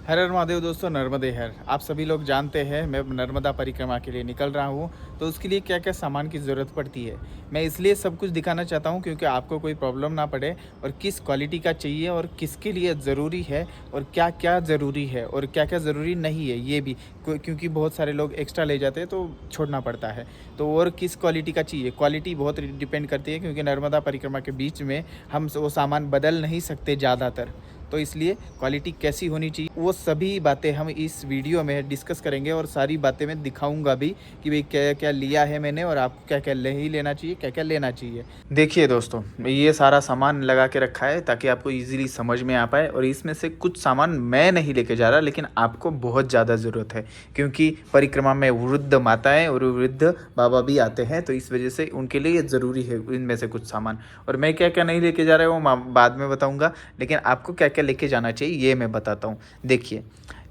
हर हर महादेव दोस्तों, नर्मदे हर। आप सभी लोग जानते हैं मैं नर्मदा परिक्रमा के लिए निकल रहा हूँ। तो उसके लिए क्या क्या सामान की ज़रूरत पड़ती है, मैं इसलिए सब कुछ दिखाना चाहता हूँ क्योंकि आपको कोई प्रॉब्लम ना पड़े, और किस क्वालिटी का चाहिए और किसके लिए ज़रूरी है, और क्या क्या ज़रूरी है और क्या क्या ज़रूरी नहीं है ये भी। क्योंकि बहुत सारे लोग एक्स्ट्रा ले जाते हैं तो छोड़ना पड़ता है। तो और किस क्वालिटी का चाहिए, क्वालिटी बहुत डिपेंड करती है क्योंकि नर्मदा परिक्रमा के बीच में हम वो सामान बदल नहीं सकते ज़्यादातर। तो इसलिए क्वालिटी कैसी होनी चाहिए वो सभी बातें हम इस वीडियो में डिस्कस करेंगे, और सारी बातें मैं दिखाऊंगा भी कि भाई क्या क्या लिया है मैंने और आपको क्या क्या नहीं लेना चाहिए, क्या क्या लेना चाहिए। देखिए दोस्तों, ये सारा सामान लगा के रखा है ताकि आपको इजीली समझ में आ पाए, और इसमें से कुछ सामान मैं नहीं लेके जा रहा लेकिन आपको बहुत ज़्यादा ज़रूरत है क्योंकि परिक्रमा में वृद्ध माताएं और वृद्ध बाबा भी आते हैं, तो इस वजह से उनके लिए ये ज़रूरी है इनमें से कुछ सामान। और मैं क्या क्या नहीं लेके जा रहा हूँ वो बाद में बताऊँगा, लेकिन आपको क्या क्या लेके जाना चाहिए ये मैं बताता हूँ। देखिए,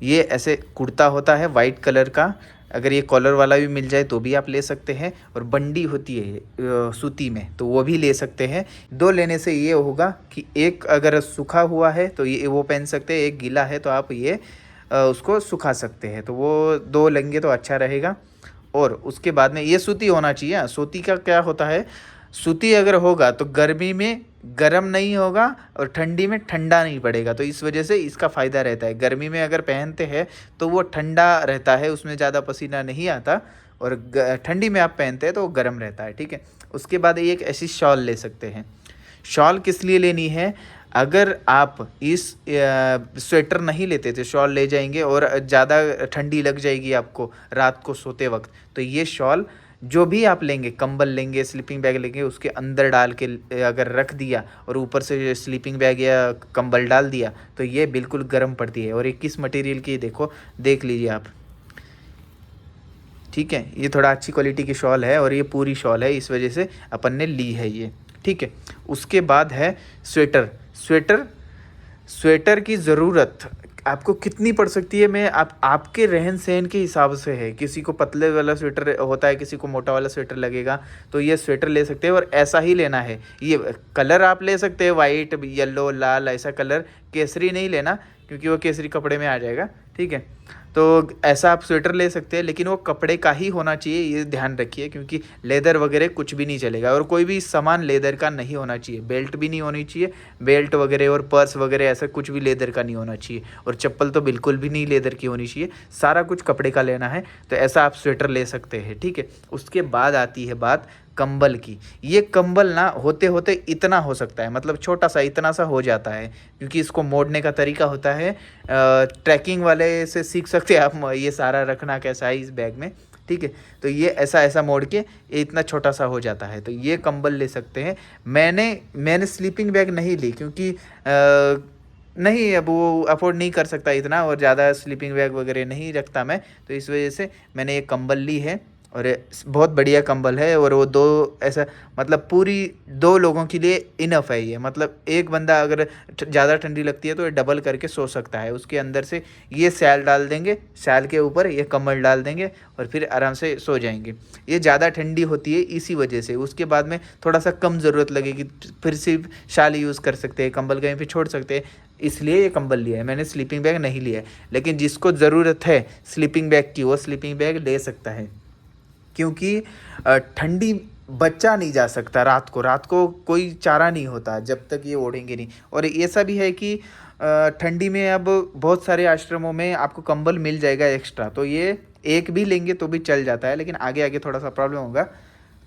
ये ऐसे कुर्ता होता है वाइट कलर का, अगर ये कॉलर वाला भी मिल जाए तो भी आप ले सकते हैं, और बंडी होती है सूती में तो वो भी ले सकते हैं। दो लेने से ये होगा कि एक अगर सूखा हुआ है तो ये वो पहन सकते हैं, एक गीला है तो आप ये उसको सुखा सकते हैं, तो वो दो लेंगे तो अच्छा रहेगा। और उसके बाद में ये सूती होना चाहिए। सूती का क्या होता है, सूती अगर होगा तो गर्मी में गर्म नहीं होगा और ठंडी में ठंडा नहीं पड़ेगा, तो इस वजह से इसका फ़ायदा रहता है। गर्मी में अगर पहनते हैं तो वो ठंडा रहता है, उसमें ज़्यादा पसीना नहीं आता, और ठंडी में आप पहनते हैं तो वो गर्म रहता है। ठीक है, उसके बाद एक ऐसी शॉल ले सकते हैं। शॉल किस लिए लेनी है, अगर आप इस स्वेटर नहीं लेते तो शॉल ले जाएंगे और ज़्यादा ठंडी लग जाएगी आपको रात को सोते वक्त, तो ये शॉल जो भी आप लेंगे, कंबल लेंगे, स्लीपिंग बैग लेंगे, उसके अंदर डाल के अगर रख दिया और ऊपर से स्लीपिंग बैग या कंबल डाल दिया तो ये बिल्कुल गर्म पड़ती है। और ये किस मटेरियल की देखो, देख लीजिए आप। ठीक है, ये थोड़ा अच्छी क्वालिटी की शॉल है और ये पूरी शॉल है, इस वजह से अपन ने ली है ये। ठीक है, उसके बाद है स्वेटर। स्वेटर स्वेटर की ज़रूरत आपको कितनी पड़ सकती है, मैं आपके रहन सहन के हिसाब से है। किसी को पतले वाला स्वेटर होता है, किसी को मोटा वाला स्वेटर लगेगा, तो ये स्वेटर ले सकते हैं और ऐसा ही लेना है। ये कलर आप ले सकते हैं वाइट, येलो, लाल, ऐसा कलर। केसरी नहीं लेना क्योंकि वो केसरी कपड़े में आ जाएगा। ठीक है, तो ऐसा आप स्वेटर ले सकते हैं, लेकिन वो कपड़े का ही होना चाहिए, ये ध्यान रखिए, क्योंकि लेदर वगैरह कुछ भी नहीं चलेगा, और कोई भी सामान लेदर का नहीं होना चाहिए। बेल्ट भी नहीं होनी चाहिए, बेल्ट वगैरह और पर्स वगैरह ऐसा कुछ भी लेदर का नहीं होना चाहिए, और चप्पल तो बिल्कुल भी नहीं लेदर की होनी चाहिए। सारा कुछ कपड़े का लेना है, तो ऐसा आप स्वेटर ले सकते हैं। ठीक है, उसके बाद आती है बात कंबल की। ये कंबल ना होते होते इतना हो सकता है, मतलब छोटा सा इतना सा हो जाता है, क्योंकि इसको मोड़ने का तरीका होता है। ट्रैकिंग वाले से सीख सकते हैं आप ये सारा रखना कैसा है इस बैग में। ठीक है, तो ये ऐसा ऐसा मोड़ के ये इतना छोटा सा हो जाता है, तो ये कंबल ले सकते हैं। मैंने स्लीपिंग बैग नहीं ली क्योंकि नहीं, अब वो अफोर्ड नहीं कर सकता इतना, और ज़्यादा स्लीपिंग बैग वगैरह नहीं रखता मैं, तो इस वजह से मैंने ये कंबल ली है। और ये बहुत बढ़िया कंबल है, और वो दो ऐसा मतलब पूरी दो लोगों के लिए इनफ है ये। मतलब एक बंदा अगर ज़्यादा ठंडी लगती है तो ये डबल करके सो सकता है। उसके अंदर से ये सैल डाल देंगे, सैल के ऊपर ये कंबल डाल देंगे और फिर आराम से सो जाएंगे। ये ज़्यादा ठंडी होती है इसी वजह से। उसके बाद में थोड़ा सा कम ज़रूरत लगेगी, फिर सिर्फ शाल यूज़ कर सकते हैं, कंबल कहीं पर छोड़ सकते हैं, इसलिए ये कंबल लिया है मैंने। स्लीपिंग बैग नहीं लिया है, लेकिन जिसको ज़रूरत है स्लीपिंग बैग की वो स्लीपिंग बैग ले सकता है, क्योंकि ठंडी बच्चा नहीं जा सकता रात को कोई चारा नहीं होता जब तक ये ओढ़ेंगे नहीं। और ऐसा भी है कि ठंडी में अब बहुत सारे आश्रमों में आपको कंबल मिल जाएगा एक्स्ट्रा, तो ये एक भी लेंगे तो भी चल जाता है, लेकिन आगे आगे थोड़ा सा प्रॉब्लम होगा,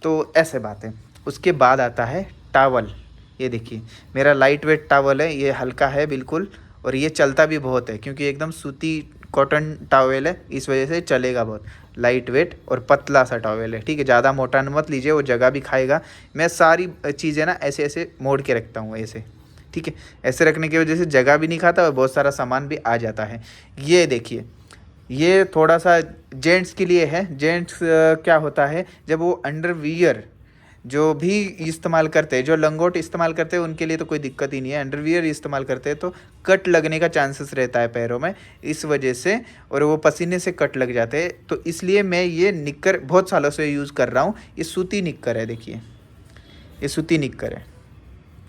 तो ऐसे बात है। उसके बाद आता है टावल। ये देखिए, मेरा लाइट वेट टावल है, ये हल्का है बिल्कुल, और ये चलता भी बहुत है क्योंकि एकदम सूती कॉटन टॉवेल है, इस वजह से चलेगा बहुत। लाइट वेट और पतला सा टॉवेल है। ठीक है, ज़्यादा मोटा मत लीजिए, वो जगह भी खाएगा। मैं सारी चीज़ें ना ऐसे ऐसे मोड़ के रखता हूँ ऐसे। ठीक है, ऐसे रखने की वजह से जगह भी नहीं खाता और बहुत सारा सामान भी आ जाता है। ये देखिए, ये थोड़ा सा जेंट्स के लिए है। जेंट्स क्या होता है, जब वो अंडरवियर जो भी इस्तेमाल करते हैं, जो लंगोट इस्तेमाल करते हैं उनके लिए तो कोई दिक्कत ही नहीं है। अंडरवियर इस्तेमाल करते हैं तो कट लगने का चांसेस रहता है पैरों में, इस वजह से, और वो पसीने से कट लग जाते हैं, तो इसलिए मैं ये निक्कर बहुत सालों से यूज़ कर रहा हूँ। ये सूती निक्कर है, देखिए ये सूती निक्कर है।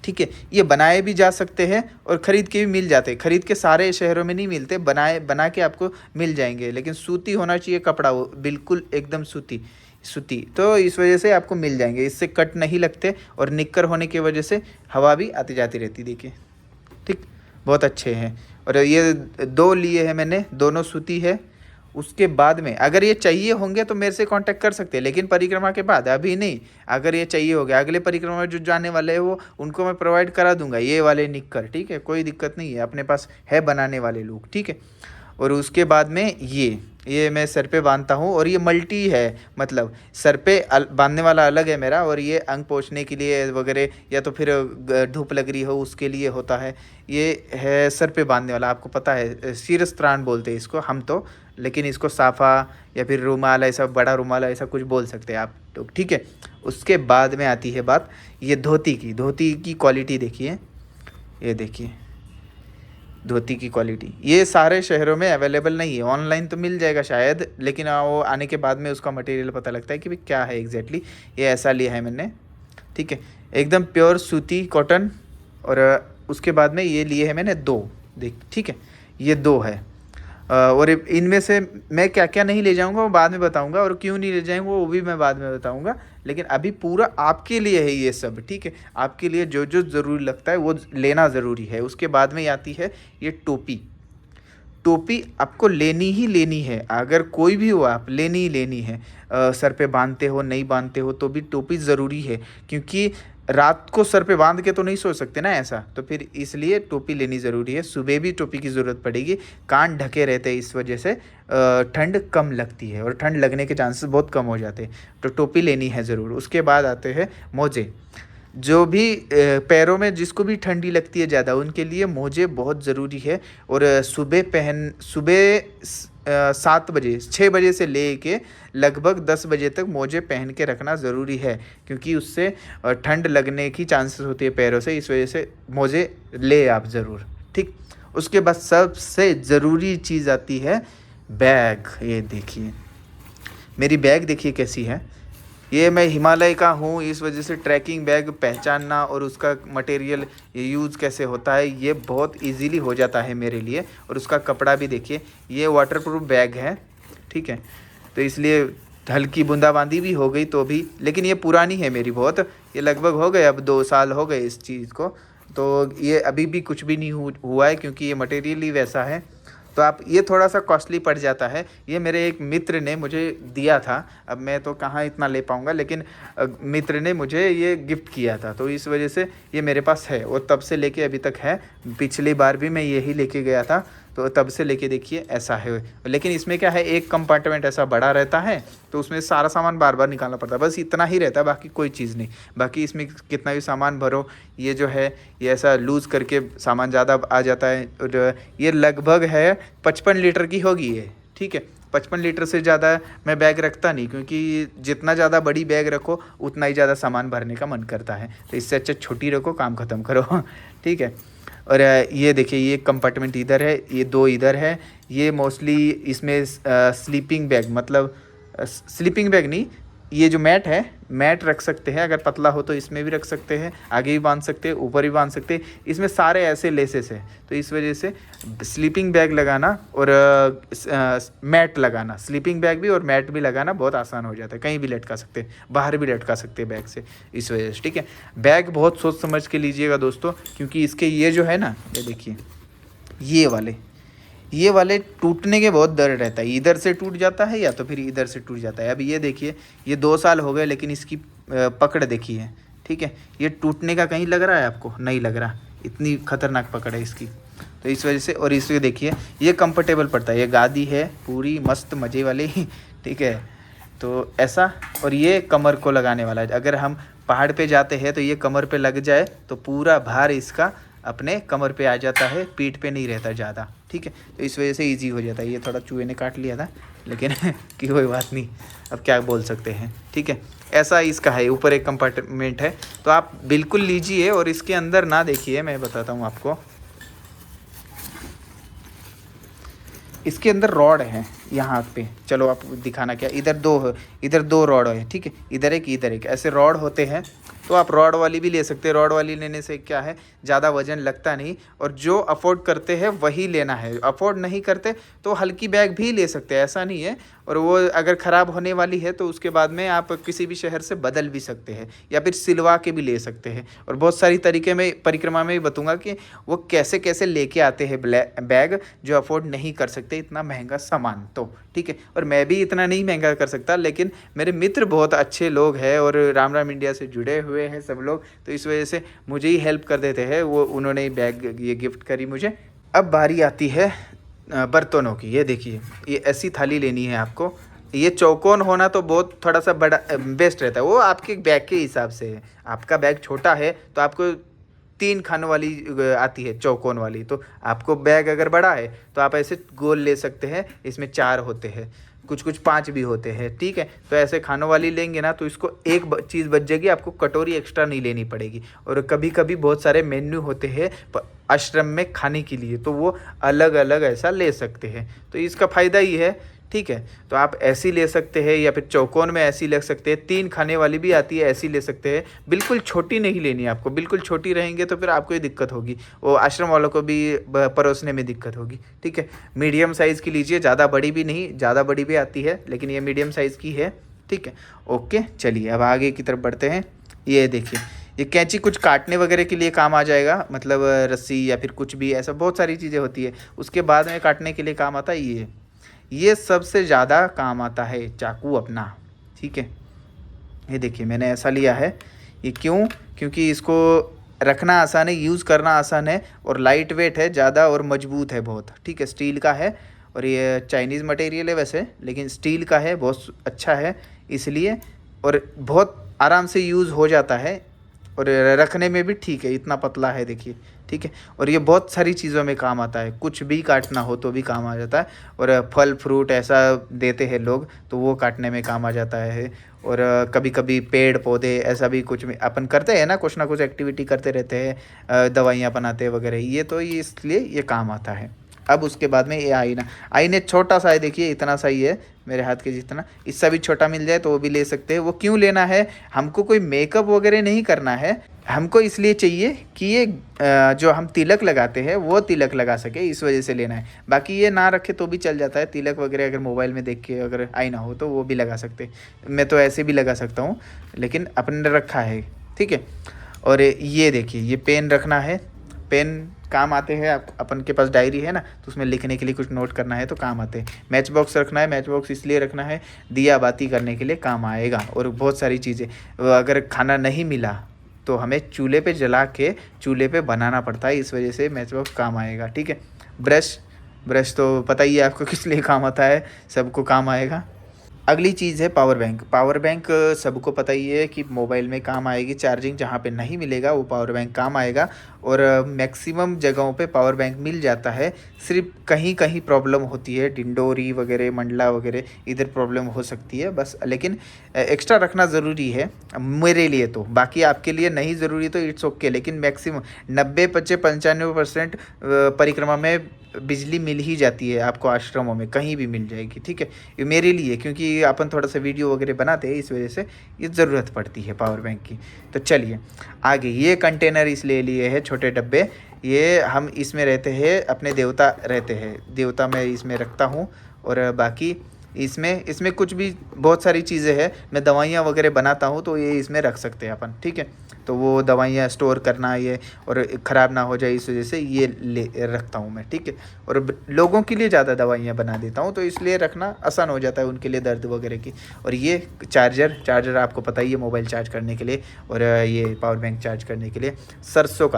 ठीक है। ये बनाए भी जा सकते हैं और ख़रीद के भी मिल जाते हैं। ख़रीद के सारे शहरों में नहीं मिलते, बना के आपको मिल जाएंगे, लेकिन सूती होना चाहिए कपड़ा, वो बिल्कुल एकदम सूती सूती, तो इस वजह से आपको मिल जाएंगे। इससे कट नहीं लगते और निक्कर होने की वजह से हवा भी आती जाती रहती, देखिए ठीक, बहुत अच्छे हैं। और ये 2 लिए हैं मैंने, दोनों सूती है। उसके बाद में अगर ये चाहिए होंगे तो मेरे से कांटेक्ट कर सकते हैं, लेकिन परिक्रमा के बाद, अभी नहीं। अगर ये चाहिए हो गया, अगले परिक्रमा में जो जाने वाले हैं वो उनको मैं प्रोवाइड करा दूंगा ये वाले निक्कर, ठीक है, कोई दिक्कत नहीं है, अपने पास है बनाने वाले लोग, ठीक है। और उसके बाद में ये मैं सर पे बांधता हूँ, और ये मल्टी है, मतलब सर पे बांधने वाला अलग है मेरा, और ये अंग पोंछने के लिए वगैरह, या तो फिर धूप लग रही हो उसके लिए होता है। ये है सर पे बांधने वाला, आपको पता है शिरस्त्राण बोलते हैं इसको हम तो, लेकिन इसको साफ़ा या फिर रुमाल, ऐसा बड़ा रुमाल ऐसा कुछ बोल सकते हैं आप तो, ठीक है। उसके बाद में आती है बात ये धोती की क्वालिटी देखिए, ये देखिए धोती की क्वालिटी। ये सारे शहरों में अवेलेबल नहीं है, ऑनलाइन तो मिल जाएगा शायद, लेकिन वो आने के बाद में उसका मटेरियल पता लगता है कि भाई क्या है एग्जैक्टली। ये ऐसा लिया है मैंने, ठीक है, एकदम प्योर सूती कॉटन। और उसके बाद में ये लिए हैं मैंने 2, देख ठीक है, ये 2 है। और इनमें से मैं क्या क्या नहीं ले जाऊंगा वो बाद में बताऊंगा, और क्यों नहीं ले जाएंगे वो भी मैं बाद में बताऊंगा, लेकिन अभी पूरा आपके लिए है ये सब, ठीक है। आपके लिए जो जो ज़रूरी लगता है वो लेना ज़रूरी है। उसके बाद में आती है ये टोपी आपको लेनी ही लेनी है, अगर कोई भी हो आप लेनी ही लेनी है। सर पे बांधते हो नहीं बांधते हो तो भी टोपी ज़रूरी है, क्योंकि रात को सर पे बांध के तो नहीं सो सकते ना ऐसा, तो फिर इसलिए टोपी लेनी ज़रूरी है। सुबह भी टोपी की ज़रूरत पड़ेगी, कान ढके रहते हैं, इस वजह से ठंड कम लगती है, और ठंड लगने के चांसेस बहुत कम हो जाते हैं, तो टोपी लेनी है ज़रूर। उसके बाद आते हैं मोजे, जो भी पैरों में जिसको भी ठंडी लगती है ज़्यादा उनके लिए मोजे बहुत ज़रूरी है। और सुबह 7 बजे 6 बजे से ले के लगभग 10 बजे तक मोजे पहन के रखना ज़रूरी है, क्योंकि उससे ठंड लगने की चांसेस होती है पैरों से, इस वजह से मोजे ले आप ज़रूर, ठीक। उसके बाद सबसे ज़रूरी चीज़ आती है बैग। ये देखिए मेरी बैग देखिए कैसी है, ये मैं हिमालय का हूँ, इस वजह से ट्रैकिंग बैग पहचानना और उसका मटेरियल यूज़ कैसे होता है ये बहुत इजीली हो जाता है मेरे लिए। और उसका कपड़ा भी देखिए, ये वाटरप्रूफ बैग है, ठीक है, तो इसलिए हल्की बूंदाबांदी भी हो गई तो भी, लेकिन ये पुरानी है मेरी बहुत, ये लगभग हो गए अब 2 साल हो गए इस चीज़ को, तो ये अभी भी कुछ भी नहीं हुआ है, क्योंकि ये मटेरियल ही वैसा है। तो आप ये थोड़ा सा कॉस्टली पड़ जाता है, ये मेरे एक मित्र ने मुझे दिया था, अब मैं तो कहाँ इतना ले पाऊँगा, लेकिन मित्र ने मुझे ये गिफ्ट किया था, तो इस वजह से ये मेरे पास है, और तब से लेके अभी तक है। पिछली बार भी मैं यही लेके गया था, तो तब से लेके देखिए ऐसा है। लेकिन इसमें क्या है, एक कंपार्टमेंट ऐसा बड़ा रहता है, तो उसमें सारा सामान बार बार निकालना पड़ता है, बस इतना ही रहता है, बाकी कोई चीज़ नहीं। बाकी इसमें कितना भी सामान भरो, ये जो है ये ऐसा लूज़ करके सामान ज़्यादा आ जाता है। और ये लगभग है 55 लीटर की होगी ये, ठीक है। 55 लीटर से ज़्यादा मैं बैग रखता नहीं, क्योंकि जितना ज़्यादा बड़ी बैग रखो उतना ही ज़्यादा सामान भरने का मन करता है, तो इससे अच्छा छोटी रखो, काम ख़त्म करो, ठीक है। और ये देखिए ये कंपार्टमेंट इधर है, ये 2 इधर है। ये मोस्टली इसमें स्लीपिंग बैग, मतलब स्लीपिंग बैग नहीं, ये जो मैट है, मैट रख सकते हैं, अगर पतला हो तो इसमें भी रख सकते हैं, आगे भी बांध सकते हैं, ऊपर भी बांध सकते हैं, इसमें सारे ऐसे लेसेस है, तो इस वजह से स्लीपिंग बैग लगाना और मैट लगाना, स्लीपिंग बैग भी और मैट भी लगाना बहुत आसान हो जाता है, कहीं भी लटका सकते हैं, बाहर भी लटका सकते हैं बैग से, इस वजह से, ठीक है। बैग बहुत सोच समझ के लीजिएगा दोस्तों, क्योंकि इसके ये जो है ना, ये देखिए ये वाले टूटने के बहुत डर रहता है, इधर से टूट जाता है या तो फिर इधर से टूट जाता है। अभी ये देखिए ये 2 साल हो गए, लेकिन इसकी पकड़ देखिए, ठीक है, ये टूटने का कहीं लग रहा है आपको, नहीं लग रहा, इतनी खतरनाक पकड़ है इसकी, तो इस वजह से। और इसमें देखिए ये कंफर्टेबल पड़ता है, ये गादी है पूरी मस्त मज़े वाली, ठीक है, तो ऐसा। और ये कमर को लगाने वाला है, अगर हम पहाड़ पे जाते हैं तो ये कमर पे लग जाए तो पूरा भार इसका अपने कमर पे आ जाता है, पीठ पे नहीं रहता ज़्यादा, ठीक है, तो इस वजह से इजी हो जाता है। ये थोड़ा चूहे ने काट लिया था, लेकिन कि कोई बात नहीं, अब क्या बोल सकते हैं, ठीक है। ऐसा इसका है, ऊपर एक कंपार्टमेंट है, तो आप बिल्कुल लीजिए। और इसके अंदर ना देखिए, मैं बताता हूँ आपको, इसके अंदर रॉड है यहाँ पे, चलो आप दिखाना क्या, इधर 2 रॉड है, ठीक है, इधर एक ऐसे रॉड होते हैं, तो आप रॉड वाली भी ले सकते हैं। रॉड वाली लेने से क्या है, ज़्यादा वजन लगता नहीं, और जो अफोर्ड करते हैं वही लेना है। अफोर्ड नहीं करते तो हल्की बैग भी ले सकते हैं, ऐसा नहीं है। और वो अगर ख़राब होने वाली है तो उसके बाद में आप किसी भी शहर से बदल भी सकते हैं, या फिर सिलवा के भी ले सकते हैं। और बहुत सारी तरीके में परिक्रमा में भी बताऊँगा कि वो कैसे कैसे लेके आते हैं बैग जो अफोर्ड नहीं कर सकते इतना महंगा सामान। तो ठीक है, और मैं भी इतना नहीं महंगा कर सकता, लेकिन मेरे मित्र बहुत अच्छे लोग हैं और राम राम इंडिया से जुड़े हुए हैं सब लोग, तो इस वजह से मुझे ही हेल्प कर देते हैं। वो उन्होंने ही बैग ये गिफ्ट करी मुझे। अब बारी आती है बर्तनों की। ये देखिए, ये ऐसी थाली लेनी है आपको। ये चौकोन होना तो बहुत थोड़ा सा बड़ा बेस्ट रहता है, वो आपके बैग के हिसाब से है। आपका बैग छोटा है तो आपको 3 खानों वाली आती है चौकोन वाली, तो आपको बैग अगर बड़ा है तो आप ऐसे गोल ले सकते हैं। इसमें 4 होते हैं, कुछ कुछ 5 भी होते हैं, ठीक है। तो ऐसे खानों वाली लेंगे ना तो इसको एक चीज़ बच जाएगी, आपको कटोरी एक्स्ट्रा नहीं लेनी पड़ेगी। और कभी कभी बहुत सारे मेन्यू होते हैं आश्रम में खाने के लिए, तो वो अलग अलग ऐसा ले सकते हैं, तो इसका फ़ायदा ही है, ठीक है। तो आप ऐसी ले सकते हैं, या फिर चौकोन में ऐसी ले सकते हैं। 3 खाने वाली भी आती है, ऐसी ले सकते हैं। बिल्कुल छोटी नहीं लेनी है आपको, बिल्कुल छोटी रहेंगे तो फिर आपको ही दिक्कत होगी, वो आश्रम वालों को भी परोसने में दिक्कत होगी, ठीक है। मीडियम साइज़ की लीजिए, ज़्यादा बड़ी भी नहीं, ज़्यादा बड़ी भी आती है लेकिन ये मीडियम साइज़ की है, ठीक है। ओके, चलिए अब आगे की तरफ बढ़ते हैं। ये देखिए, ये कैंची कुछ काटने वगैरह के लिए काम आ जाएगा, मतलब रस्सी या फिर कुछ भी, ऐसा बहुत सारी चीज़ें होती है, उसके बाद में काटने के लिए काम आता है। ये सबसे ज़्यादा काम आता है चाकू अपना, ठीक है। ये देखिए, मैंने ऐसा लिया है। ये क्यों? क्योंकि इसको रखना आसान है, यूज़ करना आसान है, और लाइट वेट है ज़्यादा, और मजबूत है बहुत, ठीक है। स्टील का है, और ये चाइनीज़ मटेरियल है वैसे, लेकिन स्टील का है, बहुत अच्छा है इसलिए, और बहुत आराम से यूज़ हो जाता है, और रखने में भी ठीक है, इतना पतला है देखिए, ठीक है। और ये बहुत सारी चीज़ों में काम आता है, कुछ भी काटना हो तो भी काम आ जाता है। और फल फ्रूट ऐसा देते हैं लोग तो वो काटने में काम आ जाता है। और कभी कभी पेड़ पौधे ऐसा भी कुछ भी अपन करते हैं ना कुछ एक्टिविटी करते रहते हैं, दवाइयाँ बनाते वगैरह, ये तो ये इसलिए ये काम आता है। अब उसके बाद में ये आईने छोटा सा है, देखिए इतना सा ही है, मेरे हाथ के जितना। इससे भी छोटा मिल जाए तो वो भी ले सकते हैं। वो क्यों लेना है, हमको कोई मेकअप वगैरह नहीं करना है, हमको इसलिए चाहिए कि ये जो हम तिलक लगाते हैं वो तिलक लगा सके, इस वजह से लेना है। बाकी ये ना रखे तो भी चल जाता है, तिलक वगैरह अगर मोबाइल में देख के अगर आईना हो तो वो भी लगा सकते। मैं तो ऐसे भी लगा सकता हूँ, लेकिन अपने ने रखा है, ठीक है। और ये देखिए, ये पेन रखना है, पेन काम आते हैं। अपन के पास डायरी है ना, तो उसमें लिखने के लिए कुछ नोट करना है तो काम आते हैं। मैच बॉक्स रखना है, मैच बॉक्स इसलिए रखना है, दिया बाती करने के लिए काम आएगा। और बहुत सारी चीज़ें, अगर खाना नहीं मिला तो हमें चूल्हे पे जला के चूल्हे पे बनाना पड़ता है, इस वजह से मैच बॉक्स काम आएगा, ठीक है। ब्रश तो पता ही है आपको किस लिए काम आता है, सबको काम आएगा। अगली चीज़ है पावर बैंक। पावर बैंक सबको पता ही है कि मोबाइल में काम आएगी, चार्जिंग जहाँ पे नहीं मिलेगा वो पावर बैंक काम आएगा। और मैक्सिमम जगहों पे पावर बैंक मिल जाता है, सिर्फ कहीं कहीं प्रॉब्लम होती है, डिंडोरी वगैरह, मंडला वगैरह, इधर प्रॉब्लम हो सकती है बस। लेकिन एक्स्ट्रा रखना ज़रूरी है मेरे लिए, तो बाकी आपके लिए नहीं ज़रूरी तो इट्स ओके। लेकिन मैक्सिमम 90-95% परिक्रमा में बिजली मिल ही जाती है आपको, आश्रमों में कहीं भी मिल जाएगी, ठीक है। ये मेरे लिए, क्योंकि अपन थोड़ा सा वीडियो वगैरह बनाते हैं, इस वजह से ये ज़रूरत पड़ती है पावर बैंक की। तो चलिए आगे, ये कंटेनर इसलिए लिए है, छोटे डब्बे, ये हम इसमें रहते हैं, अपने देवता रहते हैं, देवता मैं इसमें रखता हूँ। और बाकी इसमें कुछ भी बहुत सारी चीज़ें हैं, मैं दवाइयाँ वगैरह बनाता हूँ तो ये इसमें रख सकते हैं अपन, ठीक है। तो वो दवाइयाँ स्टोर करना ये, और ख़राब ना हो जाए इस वजह से ये ले रखता हूँ मैं, ठीक है। और लोगों के लिए ज़्यादा दवाइयाँ बना देता हूँ तो इसलिए रखना आसान हो जाता है उनके लिए, दर्द वगैरह की। और ये चार्जर आपको पता ही है, मोबाइल चार्ज करने के लिए, और ये पावर बैंक चार्ज करने के लिए। सरसों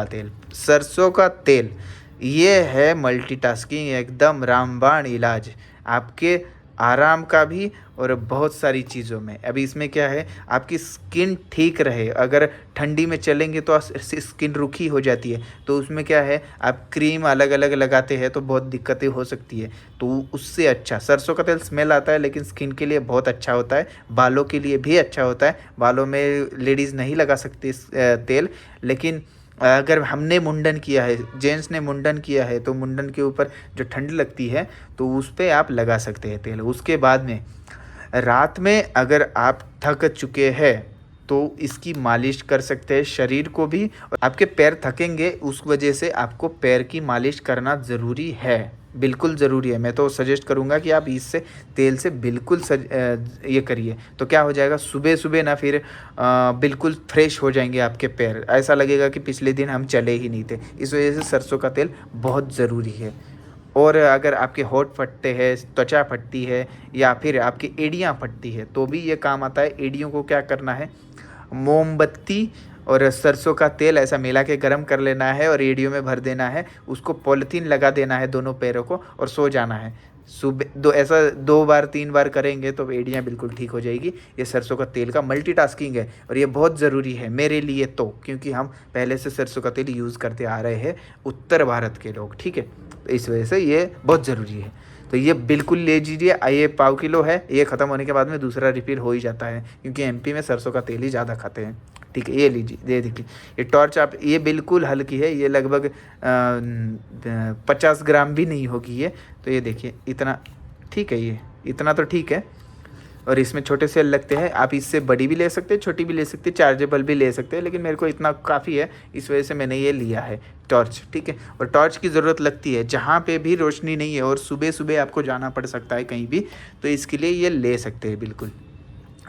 का तेल ये है मल्टीटास्किंग, एकदम रामबाण इलाज आपके आराम का भी और बहुत सारी चीज़ों में। अभी इसमें क्या है, आपकी स्किन ठीक रहे, अगर ठंडी में चलेंगे तो स्किन रुखी हो जाती है, तो उसमें क्या है, आप क्रीम अलग अलग लगाते हैं तो बहुत दिक्कतें हो सकती है। तो उससे अच्छा सरसों का तेल, स्मेल आता है लेकिन स्किन के लिए बहुत अच्छा होता है, बालों के लिए भी अच्छा होता है। बालों में लेडीज़ नहीं लगा सकती तेल, लेकिन अगर हमने मुंडन किया है, जेंट्स ने मुंडन किया है, तो मुंडन के ऊपर जो ठंड लगती है तो उस पर आप लगा सकते हैं तेल। उसके बाद में रात में अगर आप थक चुके हैं तो इसकी मालिश कर सकते हैं शरीर को भी। और आपके पैर थकेंगे, उस वजह से आपको पैर की मालिश करना ज़रूरी है, बिल्कुल ज़रूरी है। मैं तो सजेस्ट करूँगा कि आप इससे तेल से बिल्कुल ये करिए, तो क्या हो जाएगा, सुबह सुबह ना फिर बिल्कुल फ्रेश हो जाएंगे आपके पैर, ऐसा लगेगा कि पिछले दिन हम चले ही नहीं थे। इस वजह से सरसों का तेल बहुत ज़रूरी है। और अगर आपके होंठ फटते हैं, त्वचा फटती है, या फिर आपकी एड़ियाँ फटती है, तो भी ये काम आता है। एड़ियों को क्या करना है, मोमबत्ती और सरसों का तेल ऐसा मिला के गरम कर लेना है और एड़ियों में भर देना है, उसको पॉलीथीन लगा देना है दोनों पैरों को और सो जाना है। सुबह ऐसा 2 बार 3 बार करेंगे तो एड़ियाँ बिल्कुल ठीक हो जाएगी। ये सरसों का तेल का मल्टीटास्किंग है और ये बहुत ज़रूरी है मेरे लिए तो, क्योंकि हम पहले से सरसों का तेल यूज़ करते आ रहे हैं उत्तर भारत के लोग, ठीक है। तो इस वजह से ये बहुत ज़रूरी है। तो ये बिल्कुल ले लीजिए। ये पाव किलो है, ये ख़त्म होने के बाद में दूसरा रिफिल हो ही जाता है, क्योंकि एमपी में सरसों का तेल ही ज़्यादा खाते हैं, ठीक है। ये लीजिए, ये देखिए, ये टॉर्च आप, ये बिल्कुल हल्की है, ये लगभग 50 ग्राम भी नहीं होगी ये। तो ये देखिए इतना ठीक है, ये इतना तो ठीक है। और इसमें छोटे सेल लगते हैं, आप इससे बड़ी भी ले सकते हैं, छोटी भी ले सकते हैं, चार्जेबल भी ले सकते हैं, लेकिन मेरे को इतना काफ़ी है, इस वजह से मैंने ये लिया है टॉर्च, ठीक है। और टॉर्च की ज़रूरत लगती है जहाँ पे भी रोशनी नहीं है और सुबह सुबह आपको जाना पड़ सकता है कहीं भी, तो इसके लिए ये ले सकते हैं बिल्कुल।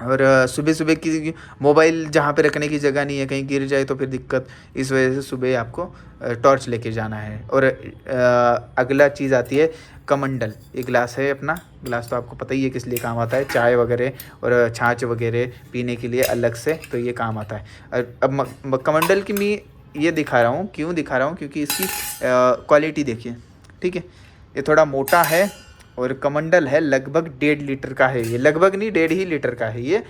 और सुबह सुबह की मोबाइल जहाँ पे रखने की जगह नहीं है, कहीं गिर जाए तो फिर दिक्कत, इस वजह से सुबह आपको टॉर्च लेके जाना है। और अगला चीज़ आती है कमंडल। ये गिलास है अपना, गिलास तो आपको पता ही है किस लिए काम आता है, चाय वगैरह और छाछ वगैरह पीने के लिए अलग से, तो ये काम आता है। और अब कमंडल की मैं ये दिखा रहा हूँ, क्यों दिखा रहा हूँ, क्योंकि इसकी क्वालिटी देखिए, ठीक है। ये थोड़ा मोटा है और कमंडल है, लगभग 1.5 लीटर का है ये, लगभग नहीं 1.5 ही लीटर का है ये।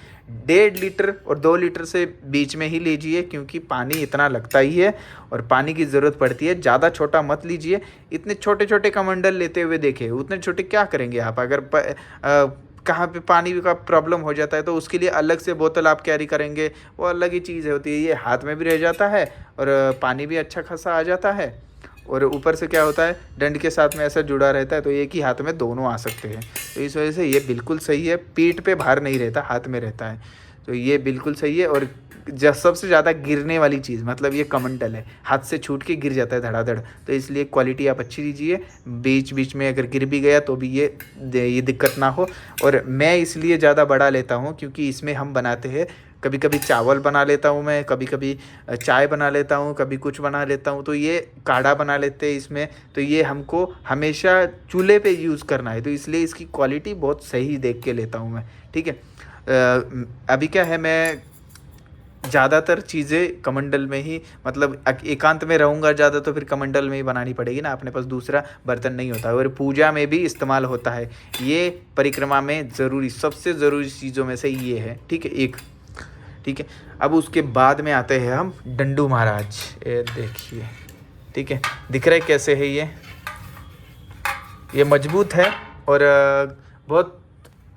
1.5 लीटर और 2 लीटर से बीच में ही लीजिए, क्योंकि पानी इतना लगता ही है और पानी की ज़रूरत पड़ती है। ज़्यादा छोटा मत लीजिए, इतने छोटे छोटे कमंडल लेते हुए देखे, उतने छोटे क्या करेंगे आप, अगर कहाँ पे पानी का प्रॉब्लम हो जाता है तो उसके लिए अलग से बोतल आप कैरी करेंगे, वो अलग ही चीज़ होती है। ये हाथ में भी रह जाता है और पानी भी अच्छा खासा आ जाता है, और ऊपर से क्या होता है, डंड के साथ में ऐसा जुड़ा रहता है, तो एक ही हाथ में दोनों आ सकते हैं। तो इस वजह से ये बिल्कुल सही है, पीठ पे भार नहीं रहता, हाथ में रहता है, तो ये बिल्कुल सही है। और सबसे ज़्यादा गिरने वाली चीज़ मतलब ये कमंडल है, हाथ से छूट के गिर जाता है धड़ाधड़, तो इसलिए क्वालिटी आप अच्छी लीजिए। बीच बीच में अगर गिर भी गया तो भी ये दिक्कत ना हो। और मैं इसलिए ज़्यादा बड़ा लेता हूँ क्योंकि इसमें हम बनाते हैं, कभी कभी चावल बना लेता हूँ मैं, कभी कभी चाय बना लेता हूँ, कभी कुछ बना लेता हूँ, तो ये काढ़ा बना लेते हैं इसमें, तो ये हमको हमेशा चूल्हे पे यूज़ करना है, तो इसलिए इसकी क्वालिटी बहुत सही देख के लेता हूँ मैं, ठीक है। अभी क्या है, मैं ज़्यादातर चीज़ें कमंडल में ही, मतलब एकांत में रहूँगा ज़्यादा तो फिर कमंडल में ही बनानी पड़ेगी ना, अपने पास दूसरा बर्तन नहीं होता। और पूजा में भी इस्तेमाल होता है ये, परिक्रमा में ज़रूरी, सबसे ज़रूरी चीज़ों में से ये है, ठीक है, एक, ठीक है। अब उसके बाद में आते हैं हम डंडू महाराज। ये देखिए, ठीक है, दिख रहा है कैसे है ये मजबूत है और बहुत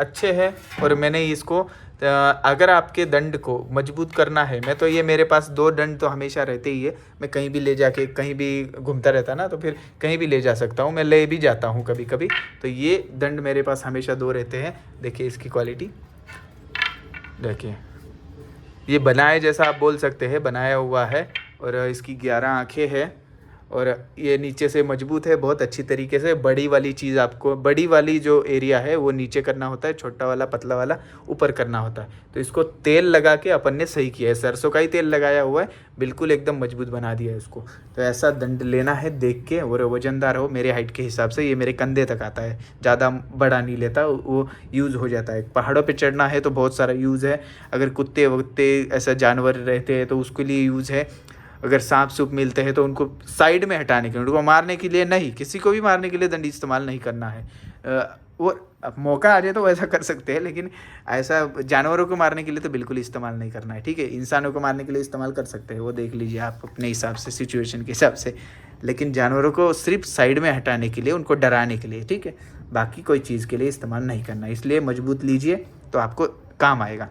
अच्छे हैं। और मैंने इसको, अगर आपके दंड को मजबूत करना है, मैं तो ये, मेरे पास 2 दंड तो हमेशा रहते ही है, मैं कहीं भी ले जाके, कहीं भी घूमता रहता ना, तो फिर कहीं भी ले जा सकता हूँ, मैं ले भी जाता हूँ कभी कभी, तो ये दंड मेरे पास हमेशा 2 रहते हैं। देखिए इसकी क्वालिटी देखिए, ये बनाए जैसा आप बोल सकते हैं, बनाया हुआ है, और इसकी 11 आँखें हैं, और ये नीचे से मजबूत है बहुत अच्छी तरीके से। बड़ी वाली चीज़ आपको, बड़ी वाली जो एरिया है वो नीचे करना होता है, छोटा वाला पतला वाला ऊपर करना होता है। तो इसको तेल लगा के अपन ने सही किया है, सरसों का ही तेल लगाया हुआ है, बिल्कुल एकदम मजबूत बना दिया है इसको। तो ऐसा दंड लेना है देख के, और वजनदार हो मेरे हाइट के हिसाब से, ये मेरे कंधे तक आता है, ज़्यादा बड़ा नहीं लेता, वो यूज़ हो जाता है। पहाड़ों पर चढ़ना है तो बहुत सारा यूज़ है, अगर कुत्ते वुत्ते ऐसा जानवर रहते हैं तो उसके लिए यूज़ है, अगर सांप सूप मिलते हैं तो उनको साइड में हटाने के लिए, उनको मारने के लिए नहीं, किसी को भी मारने के लिए दंड इस्तेमाल नहीं करना है। वो मौका आ जाए तो वैसा कर सकते हैं, लेकिन ऐसा जानवरों को मारने के लिए तो बिल्कुल इस्तेमाल नहीं करना है, ठीक है। इंसानों को मारने के लिए इस्तेमाल कर सकते हैं, वो देख लीजिए आप अपने हिसाब से, सिचुएशन के हिसाब से, लेकिन जानवरों को सिर्फ साइड में हटाने के लिए, उनको डराने के लिए, ठीक है, बाकी कोई चीज़ के लिए इस्तेमाल नहीं करना। इसलिए मजबूत लीजिए तो आपको काम आएगा।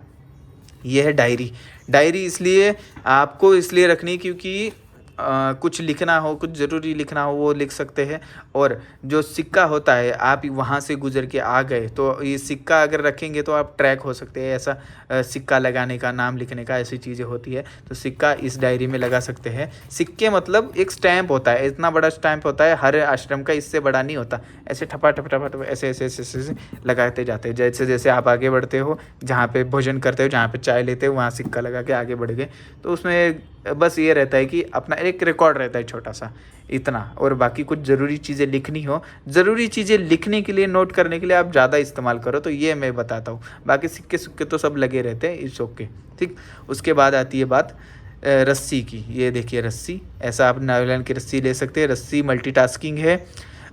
ये है डायरी। डायरी इसलिए आपको इसलिए रखनी क्योंकि कुछ लिखना हो, कुछ ज़रूरी लिखना हो वो लिख सकते हैं। और जो सिक्का होता है, आप वहाँ से गुजर के आ गए तो ये सिक्का अगर रखेंगे तो आप ट्रैक हो सकते हैं। ऐसा सिक्का लगाने का, नाम लिखने का, ऐसी चीज़ें होती है। तो सिक्का इस डायरी में लगा सकते हैं। सिक्के मतलब एक स्टैम्प होता है, इतना बड़ा स्टैम्प होता है हर आश्रम का, इससे बड़ा नहीं होता। ऐसे ठपा ठप ठपा ठप ऐसे ऐसे ऐसे ऐसे ऐसे लगाते जाते हैं। जैसे जैसे आप आगे बढ़ते हो, जहाँ पे भोजन करते हो, जहाँ पे चाय लेते हो, वहाँ सिक्का लगा के आगे बढ़ गए। तो उसमें बस ये रहता है कि अपना एक रिकॉर्ड रहता है छोटा सा, इतना। और बाकी कुछ ज़रूरी चीज़ें लिखनी हो, ज़रूरी चीज़ें लिखने के लिए, नोट करने के लिए आप ज़्यादा इस्तेमाल करो, तो ये मैं बताता हूँ। बाकी सिक्के सुक्के तो सब लगे रहते हैं, इस ओके, ठीक। उसके बाद आती है बात रस्सी की। ये देखिए रस्सी, ऐसा आप नायलॉन की रस्सी ले सकते हैं। रस्सी मल्टीटास्किंग है।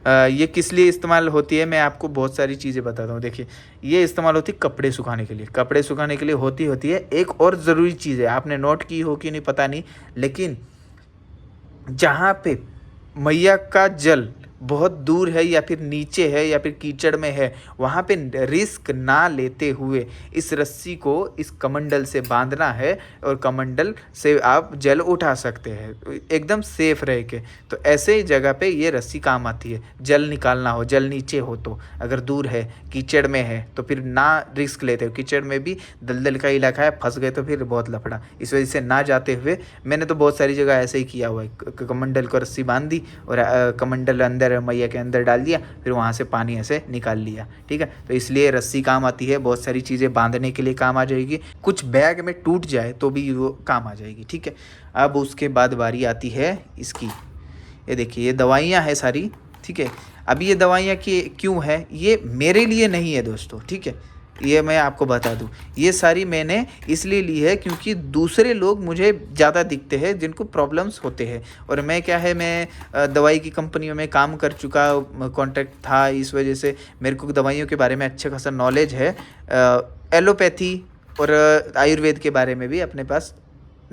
ये किस लिए इस्तेमाल होती है, मैं आपको बहुत सारी चीज़ें बताता हूँ। देखिए, ये इस्तेमाल होती है कपड़े सुखाने के लिए। कपड़े सुखाने के लिए होती है। एक और ज़रूरी चीज़ है, आपने नोट की हो कि नहीं पता नहीं, लेकिन जहाँ पे मैया का जल बहुत दूर है या फिर नीचे है या फिर कीचड़ में है, वहाँ पे रिस्क ना लेते हुए इस रस्सी को इस कमंडल से बांधना है और कमंडल से आप जल उठा सकते हैं एकदम सेफ रह के। तो ऐसे जगह पे ये रस्सी काम आती है। जल निकालना हो, जल नीचे हो तो, अगर दूर है, कीचड़ में है तो फिर ना रिस्क लेते हो। कीचड़ में भी दलदल का इलाका है, फंस गए तो फिर बहुत लफड़ा। इस वजह से ना जाते हुए मैंने तो बहुत सारी जगह ऐसे ही किया हुआ है। कमंडल को रस्सी बांध दी और कमंडल अंदर मैया के अंदर डाल दिया, फिर वहाँ से पानी ऐसे निकाल लिया, ठीक है। तो इसलिए रस्सी काम आती है। बहुत सारी चीज़ें बांधने के लिए काम आ जाएगी। कुछ बैग में टूट जाए तो भी वो काम आ जाएगी, ठीक है। अब उसके बाद बारी आती है इसकी। ये देखिए, ये दवाइयाँ हैं सारी, ठीक है। अब ये दवाइयाँ की क्यों है, ये मेरे लिए नहीं है दोस्तों, ठीक है। ये मैं आपको बता दूं, ये सारी मैंने इसलिए ली है क्योंकि दूसरे लोग मुझे ज़्यादा दिखते हैं जिनको प्रॉब्लम्स होते हैं। और मैं क्या है, मैं दवाई की कंपनियों में काम कर चुका, कॉन्ट्रैक्ट था, इस वजह से मेरे को दवाइयों के बारे में अच्छा खासा नॉलेज है। एलोपैथी और आयुर्वेद के बारे में भी अपने पास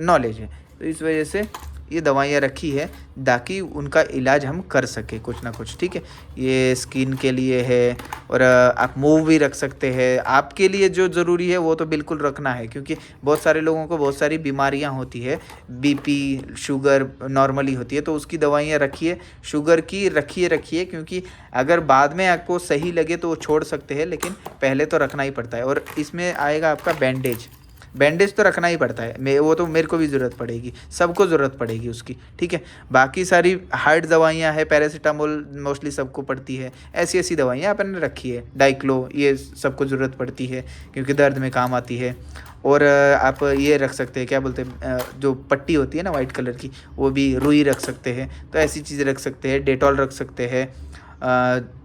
नॉलेज है। तो इस वजह से ये दवाइयाँ रखी है ताकि उनका इलाज हम कर सके कुछ ना कुछ, ठीक है। ये स्किन के लिए है और आप मूव भी रख सकते हैं। आपके लिए जो ज़रूरी है वो तो बिल्कुल रखना है, क्योंकि बहुत सारे लोगों को बहुत सारी बीमारियां होती है। बीपी, शुगर नॉर्मली होती है, तो उसकी दवाइयाँ रखिए। शुगर की रखिए क्योंकि अगर बाद में आपको सही लगे तो वो छोड़ सकते हैं, लेकिन पहले तो रखना ही पड़ता है। और इसमें आएगा आपका बैंडेज तो रखना ही पड़ता है। वो तो मेरे को भी ज़रूरत पड़ेगी, सबको ज़रूरत पड़ेगी उसकी, ठीक है। बाकी सारी हार्ड दवाइयाँ हैं, पैरासीटामोल मोस्टली सबको पड़ती है। ऐसी ऐसी दवाइयाँ अपन ने रखी है। डाइक्लो, ये सबको ज़रूरत पड़ती है क्योंकि दर्द में काम आती है। और आप ये रख सकते हैं, क्या बोलते हैं, जो पट्टी होती है ना वाइट कलर की, वो भी रुई रख सकते हैं। तो ऐसी चीज़ें रख सकते हैं। डेटॉल रख सकते हैं।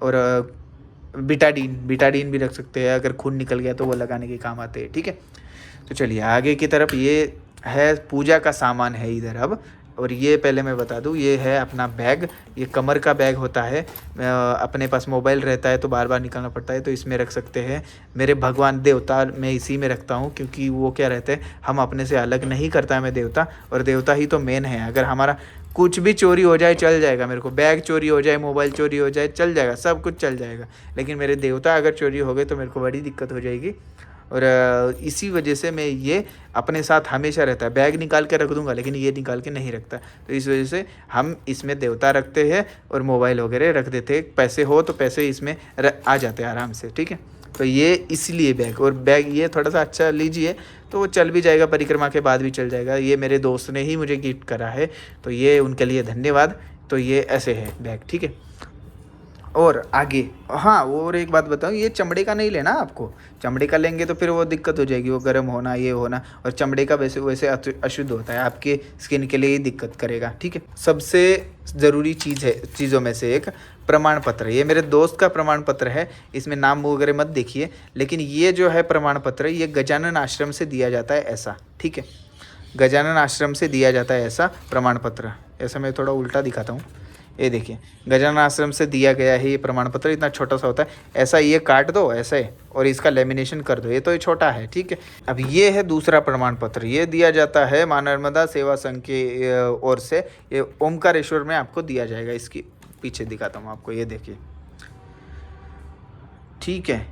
और बिटाडीन भी रख सकते हैं। अगर खून निकल गया तो वो लगाने के काम आते हैं, ठीक है। तो चलिए आगे की तरफ। ये है पूजा का सामान है इधर अब। और ये पहले मैं बता दूँ, ये है अपना बैग। ये कमर का बैग होता है। अपने पास मोबाइल रहता है तो बार बार निकालना पड़ता है, तो इसमें रख सकते हैं। मेरे भगवान देवता मैं इसी में रखता हूँ, क्योंकि वो क्या रहते हैं, हम अपने से अलग नहीं करता है मैं देवता, और देवता ही तो मेन है। अगर हमारा कुछ भी चोरी हो जाए चल जाएगा, मेरे को बैग चोरी हो जाए, मोबाइल चोरी हो जाए, चल जाएगा, सब कुछ चल जाएगा। लेकिन मेरे देवता अगर चोरी हो गए तो मेरे को बड़ी दिक्कत हो जाएगी। और इसी वजह से मैं ये अपने साथ हमेशा रहता है। बैग निकाल के रख दूंगा लेकिन ये निकाल के नहीं रखता। तो इस वजह से हम इसमें देवता रखते हैं और मोबाइल वगैरह रख देते हैं। पैसे हो तो पैसे इसमें आ जाते हैं आराम से, ठीक है। तो ये इसलिए बैग, और बैग ये थोड़ा सा अच्छा लीजिए तो वो चल भी जाएगा, परिक्रमा के बाद भी चल जाएगा। ये मेरे दोस्त ने ही मुझे गिफ्ट करा है, तो ये उनके लिए धन्यवाद। तो ये ऐसे है बैग, ठीक है। और आगे, हाँ, वो और एक बात बताऊँ, ये चमड़े का नहीं लेना आपको। चमड़े का लेंगे तो फिर वो दिक्कत हो जाएगी, वो गर्म होना, ये होना। और चमड़े का वैसे अशुद्ध होता है, आपके स्किन के लिए ही दिक्कत करेगा, ठीक है। सबसे ज़रूरी चीज़ है, चीज़ों में से एक प्रमाण पत्र। ये मेरे दोस्त का प्रमाण पत्र है, इसमें नाम वगैरह मत देखिए, लेकिन ये जो है प्रमाण पत्र, ये गजानन आश्रम से दिया जाता है ऐसा, ठीक है। गजानन आश्रम से दिया जाता है ऐसा प्रमाण पत्र। ऐसा मैं थोड़ा उल्टा दिखाता हूँ। ये देखिए, गजानन आश्रम से दिया गया है ये प्रमाण पत्र। इतना छोटा सा होता है, ऐसा ये काट दो ऐसे और इसका लेमिनेशन कर दो। ये तो ये छोटा है, ठीक है। अब ये है दूसरा प्रमाण पत्र। ये दिया जाता है माँ नर्मदा सेवा संघ के ओर से। ये ओमकारेश्वर में आपको दिया जाएगा। इसकी पीछे दिखाता हूँ आपको, ये देखिए, ठीक है।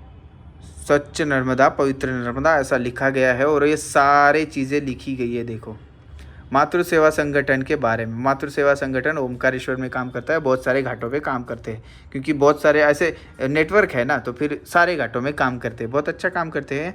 स्वच्छ नर्मदा, पवित्र नर्मदा, ऐसा लिखा गया है। और ये सारी चीज़ें लिखी गई है, देखो। मातृ सेवा संगठन के बारे में। मातृ सेवा संगठन ओमकारेश्वर में काम करता है, बहुत सारे घाटों पे काम करते हैं, क्योंकि बहुत सारे ऐसे नेटवर्क है ना, तो फिर सारे घाटों में काम करते हैं, बहुत अच्छा काम करते हैं।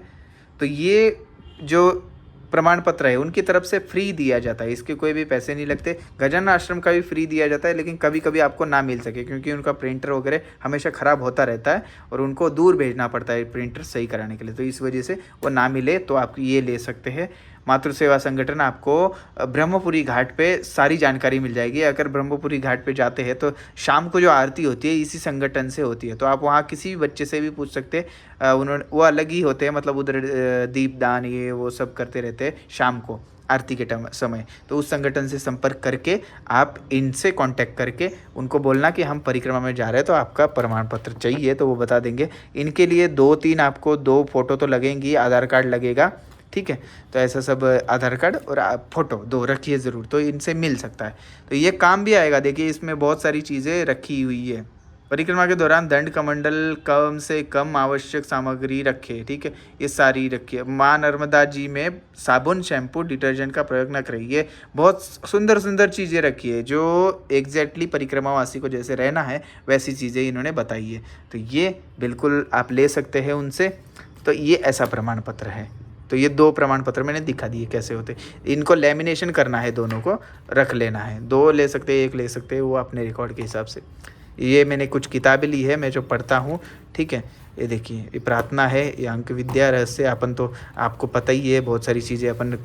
तो ये जो प्रमाण पत्र है उनकी तरफ से फ्री दिया जाता है, इसके कोई भी पैसे नहीं लगते। गजानन आश्रम का भी फ्री दिया जाता है, लेकिन कभी कभी आपको ना मिल सके, क्योंकि उनका प्रिंटर वगैरह हमेशा ख़राब होता रहता है और उनको दूर भेजना पड़ता है प्रिंटर सही कराने के लिए, तो इस वजह से वो ना मिले तो आप ये ले सकते हैं। मातृ सेवा संगठन आपको ब्रह्मपुरी घाट पे सारी जानकारी मिल जाएगी। अगर ब्रह्मपुरी घाट पे जाते हैं तो शाम को जो आरती होती है इसी संगठन से होती है, तो आप वहाँ किसी भी बच्चे से भी पूछ सकते हैं। उन्होंने वो अलग ही होते हैं, मतलब उधर दीपदान ये वो सब करते रहते हैं शाम को आरती के समय। तो उस संगठन से संपर्क करके आप इनसे कांटेक्ट करके उनको बोलना कि हम परिक्रमा में जा रहे हैं, तो आपका प्रमाण पत्र चाहिए, तो वो बता देंगे। इनके लिए 2-3 आपको 2 फोटो तो लगेंगी, आधार कार्ड लगेगा, ठीक है। तो ऐसा सब आधार कार्ड और फोटो 2 रखिए ज़रूर, तो इनसे मिल सकता है। तो ये काम भी आएगा। देखिए इसमें बहुत सारी चीज़ें रखी हुई है। परिक्रमा के दौरान दंड कमंडल कम से कम आवश्यक सामग्री रखें, ठीक है, ये सारी रखिए। माँ नर्मदा जी में साबुन, शैम्पू, डिटर्जेंट का प्रयोग न करें। ये बहुत सुंदर सुंदर चीज़ें रखी है, जो एग्जैक्टली परिक्रमावासी को जैसे रहना है वैसी चीज़ें इन्होंने बताई है। तो ये बिल्कुल आप ले सकते हैं उनसे। तो ये ऐसा प्रमाण पत्र है। तो ये 2 प्रमाण पत्र मैंने दिखा दिए कैसे होते। इनको लेमिनेशन करना है, दोनों को रख लेना है। 2 ले सकते हैं, 1 ले सकते हैं, वो अपने रिकॉर्ड के हिसाब से। ये मैंने कुछ किताबें ली है, मैं जो पढ़ता हूँ, ठीक है। ये देखिए, ये प्रार्थना है, ये अंक विद्या रहस्य। अपन तो आपको पता ही है, बहुत सारी चीज़ें अपन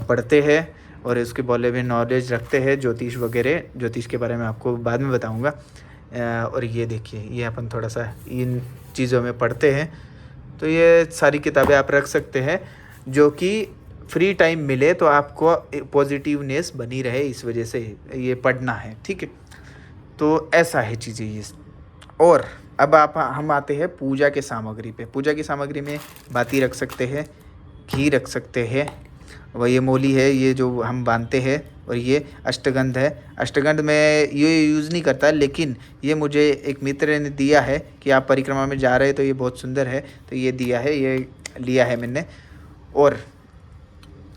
पढ़ते हैं और इसके बारे में नॉलेज रखते हैं। ज्योतिष वगैरह, ज्योतिष के बारे में आपको बाद में बताऊँगा। और ये देखिए, ये अपन थोड़ा सा इन चीज़ों में पढ़ते हैं। तो ये सारी किताबें आप रख सकते हैं, जो कि फ्री टाइम मिले तो आपको पॉजिटिवनेस बनी रहे, इस वजह से ये पढ़ना है, ठीक है। तो ऐसा है चीज़ें ये। और अब हम आते हैं पूजा के सामग्री पे। पूजा की सामग्री में बाती रख सकते हैं, घी रख सकते हैं, वह ये मोली है, ये जो हम बांधते हैं, और ये अष्टगंध है। अष्टगंध में ये यूज़ नहीं करता, लेकिन ये मुझे एक मित्र ने दिया है कि आप परिक्रमा में जा रहे हैं तो ये बहुत सुंदर है, तो ये दिया है, ये लिया है मैंने। और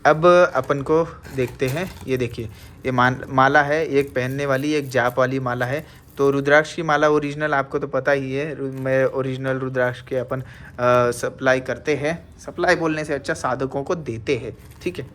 अब अपन को देखते हैं, ये देखिए, ये माला है, एक पहनने वाली, एक जाप वाली माला है। तो रुद्राक्ष की माला ओरिजिनल आपको तो पता ही है, मैं ओरिजिनल रुद्राक्ष के अपन सप्लाई करते हैं। सप्लाई बोलने से अच्छा साधकों को देते हैं, ठीक है।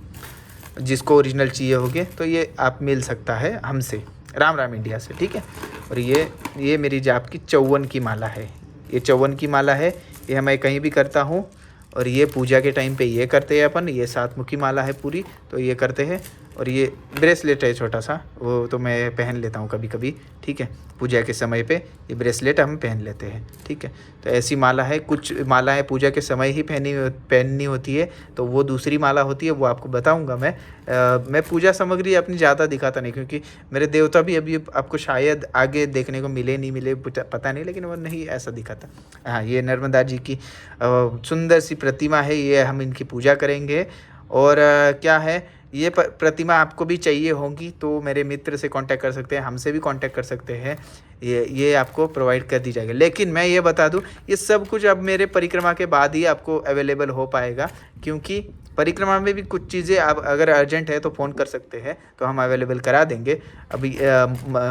जिसको ओरिजिनल चाहिए होगे तो ये आप मिल सकता है हमसे, राम इंडिया से, ठीक है। और ये मेरी जाप की 54 की माला है। ये 54 की माला है, ये मैं कहीं भी करता हूँ। और ये पूजा के टाइम पे ये करते हैं अपन। ये 7 मुखी माला है पूरी, तो ये करते हैं। और ये ब्रेसलेट है छोटा सा, वो तो मैं पहन लेता हूँ कभी कभी, ठीक है। पूजा के समय पे ये ब्रेसलेट हम पहन लेते हैं, ठीक है। तो ऐसी माला है। कुछ मालाएं पूजा के समय ही पहननी होती है, तो वो दूसरी माला होती है, वो आपको बताऊंगा मैं पूजा सामग्री अपनी ज़्यादा दिखाता नहीं, क्योंकि मेरे देवता भी अभी आपको शायद आगे देखने को मिले नहीं मिले पता नहीं, लेकिन वो नहीं ऐसा दिखाता। हाँ, ये नर्मदा जी की सुंदर सी प्रतिमा है, ये हम इनकी पूजा करेंगे। और क्या है, ये प्रतिमा आपको भी चाहिए होंगी तो मेरे मित्र से कांटेक्ट कर सकते हैं, हमसे भी कांटेक्ट कर सकते हैं, ये आपको प्रोवाइड कर दी जाएगी। लेकिन मैं ये बता दूं, ये सब कुछ अब मेरे परिक्रमा के बाद ही आपको अवेलेबल हो पाएगा, क्योंकि परिक्रमा में भी कुछ चीज़ें आप अगर अर्जेंट है तो फ़ोन कर सकते हैं, तो हम अवेलेबल करा देंगे। अभी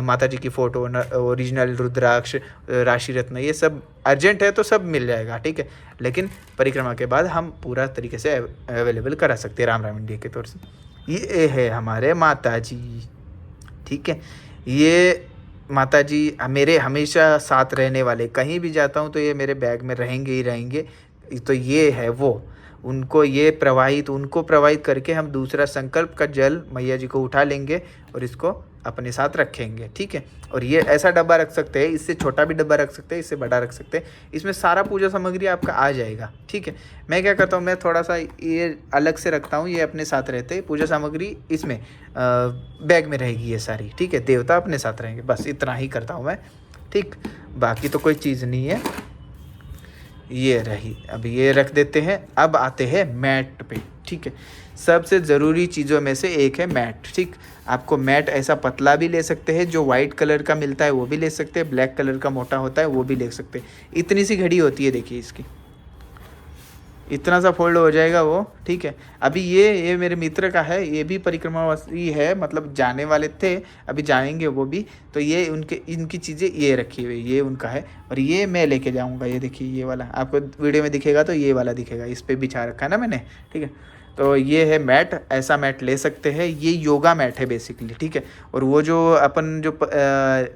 माता जी की फ़ोटो, ओरिजिनल रुद्राक्ष, राशि रत्न, ये सब अर्जेंट है तो सब मिल जाएगा, ठीक है। लेकिन परिक्रमा के बाद हम पूरा तरीके से अवेलेबल करा सकते हैं राम इंडिया के तौर से। ये है हमारे माता जी, ठीक है। ये माता जी मेरे हमेशा साथ रहने वाले, कहीं भी जाता हूँ तो ये मेरे बैग में रहेंगे ही रहेंगे। तो ये है वो, उनको प्रवाहित करके हम दूसरा संकल्प का जल मैया जी को उठा लेंगे और इसको अपने साथ रखेंगे, ठीक है। और ये ऐसा डब्बा रख सकते हैं, इससे छोटा भी डब्बा रख सकते हैं, इससे बड़ा रख सकते हैं, इसमें सारा पूजा सामग्री आपका आ जाएगा, ठीक है। मैं क्या करता हूँ, मैं थोड़ा सा ये अलग से रखता हूँ, ये अपने साथ रहते हैं। पूजा सामग्री इसमें बैग में रहेगी ये सारी, ठीक है। देवता अपने साथ रहेंगे, बस इतना ही करता हूँ मैं, ठीक। बाकी तो कोई चीज़ नहीं है। ये रही, अब ये रख देते हैं। अब आते हैं मैट पे, ठीक है। सबसे ज़रूरी चीज़ों में से एक है मैट, ठीक। आपको मैट ऐसा पतला भी ले सकते हैं, जो वाइट कलर का मिलता है वो भी ले सकते हैं, ब्लैक कलर का मोटा होता है वो भी ले सकते हैं। इतनी सी घड़ी होती है, देखिए इसकी, इतना सा फोल्ड हो जाएगा वो, ठीक है। अभी ये मेरे मित्र का है, ये भी परिक्रमावासी है, मतलब जाने वाले थे, अभी जाएंगे वो भी। तो ये उनके इनकी चीज़ें ये रखी हुई, ये उनका है। और ये मैं लेके जाऊंगा, ये देखिए ये वाला आपको वीडियो में दिखेगा, तो ये वाला दिखेगा, इस पर बिछा रखा है ना मैंने, ठीक है। तो ये है मैट, ऐसा मैट ले सकते हैं, ये योगा मैट है बेसिकली, ठीक है। और वो जो अपन जो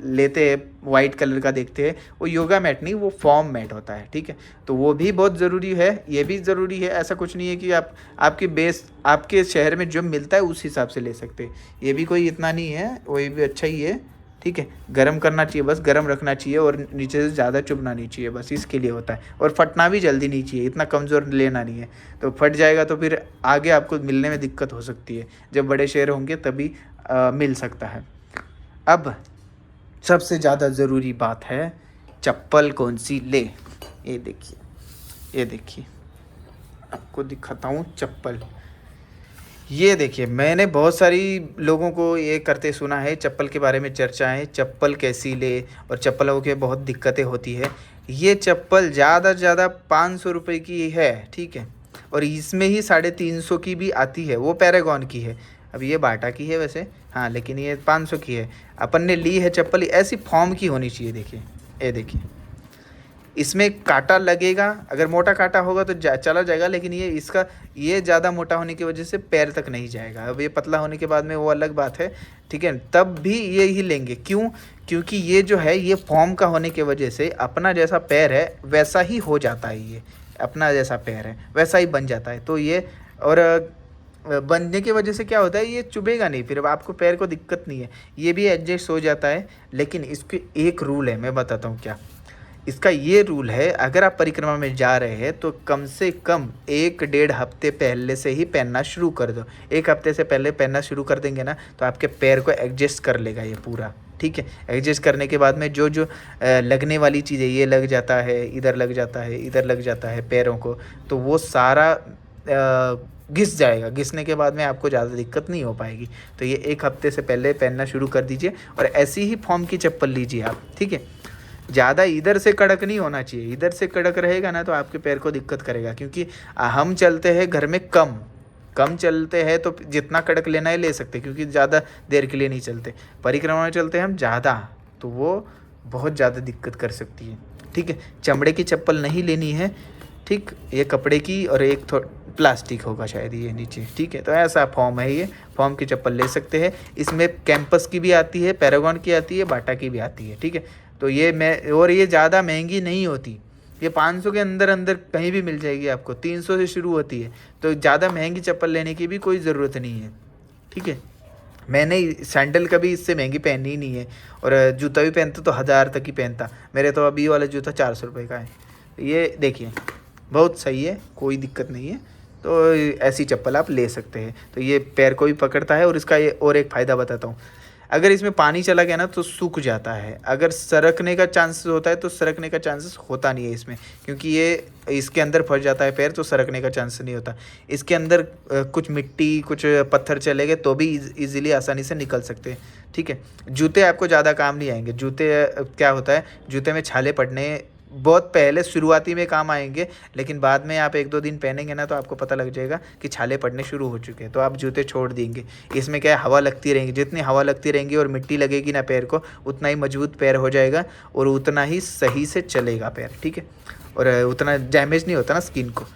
लेते हैं वाइट कलर का देखते हैं, वो योगा मैट नहीं, वो फॉर्म मैट होता है, ठीक है। तो वो भी बहुत ज़रूरी है, ये भी ज़रूरी है। ऐसा कुछ नहीं है कि आप आपके बेस आपके शहर में जो मिलता है उस हिसाब से ले सकते हैं, ये भी कोई इतना नहीं है, वही भी अच्छा ही है, ठीक है। गरम करना चाहिए, बस गरम रखना चाहिए, और नीचे से ज़्यादा चुभना नहीं चाहिए, बस इसके लिए होता है। और फटना भी जल्दी नहीं चाहिए, इतना कमज़ोर लेना नहीं है, तो फट जाएगा तो फिर आगे आपको मिलने में दिक्कत हो सकती है। जब बड़े शहर होंगे तभी मिल सकता है। अब सबसे ज़्यादा ज़रूरी बात है, चप्पल कौन सी ले। ये देखिए, ये देखिए, आपको दिखाता हूँ चप्पल। ये देखिए, मैंने बहुत सारी लोगों को ये करते सुना है, चप्पल के बारे में चर्चाएं, चप्पल कैसी ले, और चप्पलों के बहुत दिक्कतें होती है। ये चप्पल ज़्यादा से ज़्यादा 500 रुपये की है, ठीक है। और इसमें ही 350 की भी आती है, वो पैरागॉन की है। अब ये बाटा की है वैसे, हाँ, लेकिन ये 500 की है। अपन ने ली है चप्पल, ऐसी फॉर्म की होनी चाहिए। देखिए, ये देखिए, इसमें कांटा लगेगा, अगर मोटा कांटा होगा तो चला जाएगा, लेकिन ये इसका ये ज़्यादा मोटा होने की वजह से पैर तक नहीं जाएगा। अब ये पतला होने के बाद में वो अलग बात है, ठीक है। तब भी ये ही लेंगे, क्यों? क्योंकि ये जो है, ये फॉर्म का होने की वजह से अपना जैसा पैर है वैसा ही हो जाता है, ये अपना जैसा पैर है वैसा ही बन जाता है। तो ये, और बनने की वजह से क्या होता है, ये चुभेगा नहीं, फिर आपको पैर को दिक्कत नहीं है, ये भी एडजस्ट हो जाता है। लेकिन इसके एक रूल है, मैं बताता हूँ क्या इसका। ये रूल है, अगर आप परिक्रमा में जा रहे हैं तो कम से कम 1-1.5 हफ्ते पहले से ही पहनना शुरू कर दो। 1 हफ्ते से पहले पहनना शुरू कर देंगे ना, तो आपके पैर को एडजस्ट कर लेगा ये पूरा, ठीक है। एडजस्ट करने के बाद में जो जो लगने वाली चीज़ें, ये लग जाता है, इधर लग जाता है, इधर लग जाता है पैरों को, तो वो सारा घिस जाएगा। घिसने के बाद में आपको ज़्यादा दिक्कत नहीं हो पाएगी। तो ये 1 हफ्ते से पहले पहनना शुरू कर दीजिए, और ऐसी ही फॉर्म की चप्पल लीजिए आप, ठीक है। ज़्यादा इधर से कड़क नहीं होना चाहिए, इधर से कड़क रहेगा ना तो आपके पैर को दिक्कत करेगा। क्योंकि हम चलते हैं घर में कम कम चलते हैं, तो जितना कड़क लेना है ले सकते, क्योंकि ज़्यादा देर के लिए नहीं चलते। परिक्रमा में चलते हैं हम ज़्यादा, तो वो बहुत ज़्यादा दिक्कत कर सकती है, ठीक है। चमड़े की चप्पल नहीं लेनी है, ठीक। ये कपड़े की, और एक प्लास्टिक होगा शायद ये नीचे, ठीक है। तो ऐसा फॉर्म है, ये फॉर्म की चप्पल ले सकते हैं। इसमें कैंपस की भी आती है, पैरागॉन की आती है, बाटा की भी आती है, ठीक है। तो ये और ये ज़्यादा महंगी नहीं होती, ये 500 के अंदर अंदर कहीं भी मिल जाएगी आपको, 300 से शुरू होती है। तो ज़्यादा महंगी चप्पल लेने की भी कोई ज़रूरत नहीं है, ठीक है। मैंने सैंडल कभी इससे महंगी पहनी ही नहीं है, और जूता भी पहनता तो 1000 तक ही पहनता। मेरे तो अभी वाला जूता 400 रुपये का है। ये देखिए, बहुत सही है, कोई दिक्कत नहीं है। तो ऐसी चप्पल आप ले सकते हैं। तो ये पैर को भी पकड़ता है, और इसका ये और एक फ़ायदा बताता हूँ। अगर इसमें पानी चला गया ना तो सूख जाता है, अगर सरकने का चांसेस होता है तो सरकने का चांसेस होता नहीं है इसमें, क्योंकि ये इसके अंदर फंस जाता है पैर, तो सरकने का चांस नहीं होता। इसके अंदर कुछ मिट्टी, कुछ पत्थर चले गए तो भी इजीली आसानी से निकल सकते हैं, ठीक है। जूते आपको ज़्यादा काम नहीं आएंगे। जूते क्या होता है, जूते में छाले पड़ने बहुत पहले शुरुआती में काम आएंगे, लेकिन बाद में आप 1-2 दिन पहनेंगे ना तो आपको पता लग जाएगा कि छाले पड़ने शुरू हो चुके हैं, तो आप जूते छोड़ देंगे। इसमें क्या है, हवा लगती रहेंगी, जितनी हवा लगती रहेंगी और मिट्टी लगेगी ना पैर को, उतना ही मजबूत पैर हो जाएगा, और उतना ही सही से चलेगा पैर, ठीक है। और उतना डैमेज नहीं होता ना स्किन को।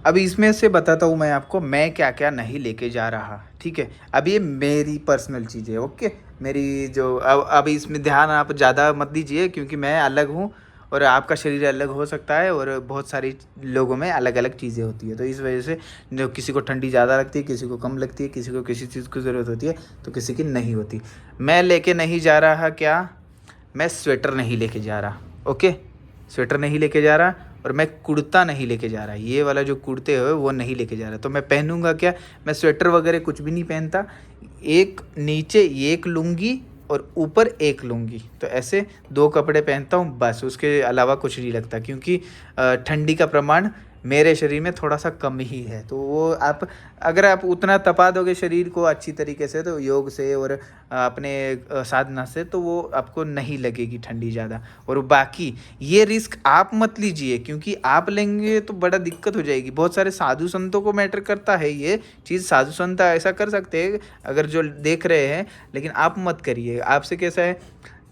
अब इसमें से बताता हूँ मैं आपको, मैं क्या क्या नहीं लेके जा रहा, ठीक है। अब ये मेरी पर्सनल चीज़ है, ओके। मेरी जो अब इसमें ध्यान आप ज़्यादा मत दीजिए, क्योंकि मैं अलग हूँ और आपका शरीर अलग हो सकता है, और बहुत सारी लोगों में अलग अलग चीज़ें होती है। तो इस वजह से जो किसी को ठंडी ज़्यादा लगती है, किसी को कम लगती है, किसी को किसी चीज़ की ज़रूरत होती है, तो किसी की नहीं होती। मैं लेके नहीं जा रहा, क्या, मैं स्वेटर नहीं लेके जा रहा, ओके। स्वेटर नहीं लेके जा रहा, और मैं कुर्ता नहीं लेके जा रहा, ये वाला जो कुर्ते हो वो नहीं लेके जा रहा। तो मैं पहनूंगा क्या, मैं स्वेटर वगैरह कुछ भी नहीं पहनता। एक नीचे एक लुंगी और ऊपर एक लुंगी, तो ऐसे 2 कपड़े पहनता हूँ बस, उसके अलावा कुछ नहीं लगता। क्योंकि ठंडी का प्रमाण मेरे शरीर में थोड़ा सा कम ही है। तो वो आप अगर आप उतना तपा दोगे शरीर को अच्छी तरीके से, तो योग से और अपने साधना से, तो वो आपको नहीं लगेगी ठंडी ज़्यादा। और बाकी ये रिस्क आप मत लीजिए, क्योंकि आप लेंगे तो बड़ा दिक्कत हो जाएगी। बहुत सारे साधु संतों को मैटर करता है ये चीज़, साधु संत ऐसा कर सकते हैं अगर जो देख रहे हैं, लेकिन आप मत करिए। आपसे कैसा है,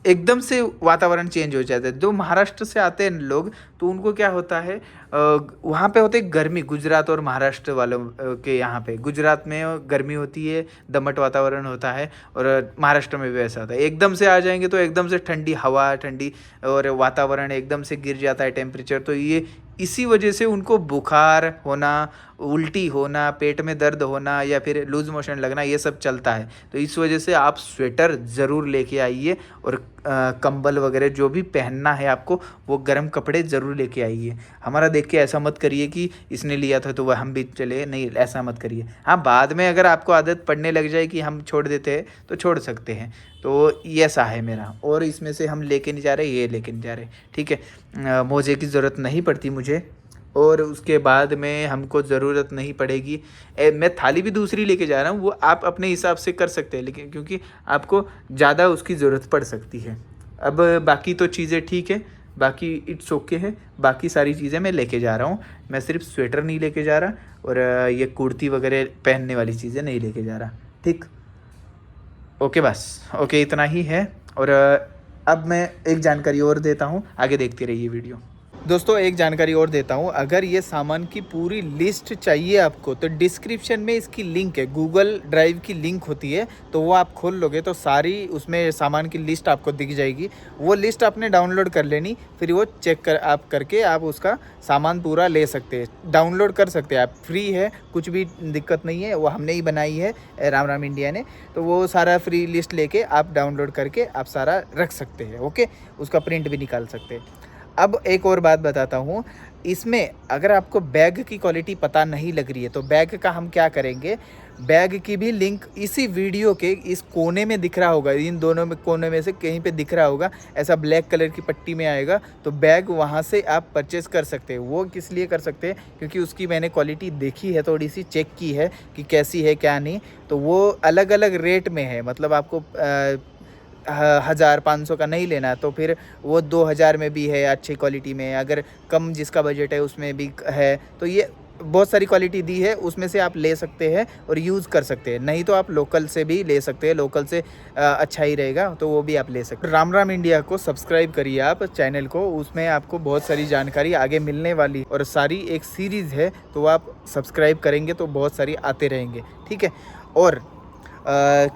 एकदम से वातावरण चेंज हो जाता है। जो महाराष्ट्र से आते हैं लोग, तो उनको क्या होता है, वहाँ पे होते गर्मी, गुजरात और महाराष्ट्र वालों के यहाँ पे, गुजरात में गर्मी होती है, दमट वातावरण होता है, और महाराष्ट्र में भी वैसा होता है। एकदम से आ जाएंगे तो एकदम से ठंडी हवा, ठंडी और वातावरण एकदम से गिर जाता है टेम्परेचर। तो ये इसी वजह से उनको बुखार होना, उल्टी होना, पेट में दर्द होना या फिर लूज मोशन लगना, ये सब चलता है। तो इस वजह से आप स्वेटर ज़रूर लेके आइए, और कंबल वगैरह जो भी पहनना है आपको, वो गर्म कपड़े ज़रूर लेके आइए। हमारा देख के ऐसा मत करिए कि इसने लिया था तो वह हम भी चले, नहीं ऐसा मत करिए। हाँ, बाद में अगर आपको आदत पड़ने लग जाए कि हम छोड़ देते हैं तो छोड़ सकते हैं। तो ये ऐसा है मेरा, और इसमें से हम लेके नहीं जा रहे, ये लेके नहीं जा रहे, ठीक है। मोजे की ज़रूरत नहीं पड़ती मुझे, और उसके बाद में हमको ज़रूरत नहीं पड़ेगी। मैं थाली भी दूसरी लेके जा रहा हूँ, वो आप अपने हिसाब से कर सकते हैं, लेकिन क्योंकि आपको ज़्यादा उसकी ज़रूरत पड़ सकती है। अब बाकी तो चीज़ें ठीक है, बाकी इट्स ओके है, बाकी सारी चीज़ें मैं लेके जा रहा हूँ। मैं सिर्फ स्वेटर नहीं लेके जा रहा, और ये कुर्ती वगैरह पहनने वाली चीज़ें नहीं लेके जा रहा, ठीक। ओके, बस ओके, इतना ही है। और अब मैं एक जानकारी और देता हूँ, आगे देखते रहिए वीडियो। दोस्तों, एक जानकारी और देता हूँ, अगर ये सामान की पूरी लिस्ट चाहिए आपको, तो डिस्क्रिप्शन में इसकी लिंक है, गूगल ड्राइव की लिंक होती है, तो वो आप खोल लोगे तो सारी उसमें सामान की लिस्ट आपको दिख जाएगी। वो लिस्ट आपने डाउनलोड कर लेनी, फिर वो चेक कर आप करके आप उसका सामान पूरा ले सकते हैं, डाउनलोड कर सकते हैं आप, फ्री है, कुछ भी दिक्कत नहीं है। वो हमने ही बनाई है, राम राम इंडिया ने, तो वो सारा फ्री लिस्ट लेके आप डाउनलोड करके आप सारा रख सकते हैं। ओके, उसका प्रिंट भी निकाल सकते हैं। अब एक और बात बताता हूँ, इसमें अगर आपको बैग की क्वालिटी पता नहीं लग रही है, तो बैग का हम क्या करेंगे, बैग की भी लिंक इसी वीडियो के इस कोने में दिख रहा होगा, इन दोनों में कोने में से कहीं पे दिख रहा होगा, ऐसा ब्लैक कलर की पट्टी में आएगा, तो बैग वहाँ से आप परचेस कर सकते हैं। वो किस लिए कर सकते हैं, क्योंकि उसकी मैंने क्वालिटी देखी है, थोड़ी सी चेक की है कि कैसी है क्या नहीं, तो वो अलग अलग रेट में है। मतलब आपको 1500 का नहीं लेना, तो फिर वो 2000 में भी है अच्छी क्वालिटी में, अगर कम जिसका बजट है उसमें भी है। तो ये बहुत सारी क्वालिटी दी है, उसमें से आप ले सकते हैं और यूज़ कर सकते हैं। नहीं तो आप लोकल से भी ले सकते हैं, लोकल से अच्छा ही रहेगा, तो वो भी आप ले सकते हैं। राम राम इंडिया को सब्सक्राइब करिए आप चैनल को, उसमें आपको बहुत सारी जानकारी आगे मिलने वाली, और सारी एक सीरीज़ है, तो आप सब्सक्राइब करेंगे तो बहुत सारी आते रहेंगे, ठीक है। और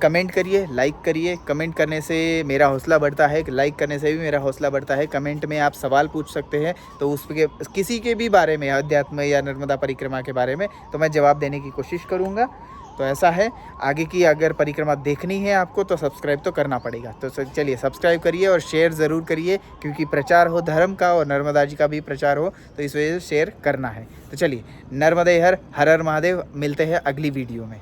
कमेंट करिए, लाइक करिए, कमेंट करने से मेरा हौसला बढ़ता है, लाइक करने से भी मेरा हौसला बढ़ता है। कमेंट में आप सवाल पूछ सकते हैं, तो उसके किसी के भी बारे में, अध्यात्म या नर्मदा परिक्रमा के बारे में, तो मैं जवाब देने की कोशिश करूँगा। तो ऐसा है, आगे की अगर परिक्रमा देखनी है आपको तो सब्सक्राइब तो करना पड़ेगा। तो चलिए सब्सक्राइब करिए और शेयर ज़रूर करिए, क्योंकि प्रचार हो धर्म का और नर्मदा जी का भी प्रचार हो, तो इस वजह से शेयर करना है। तो चलिए, नर्मदे हर हर महादेव, मिलते हैं अगली वीडियो में।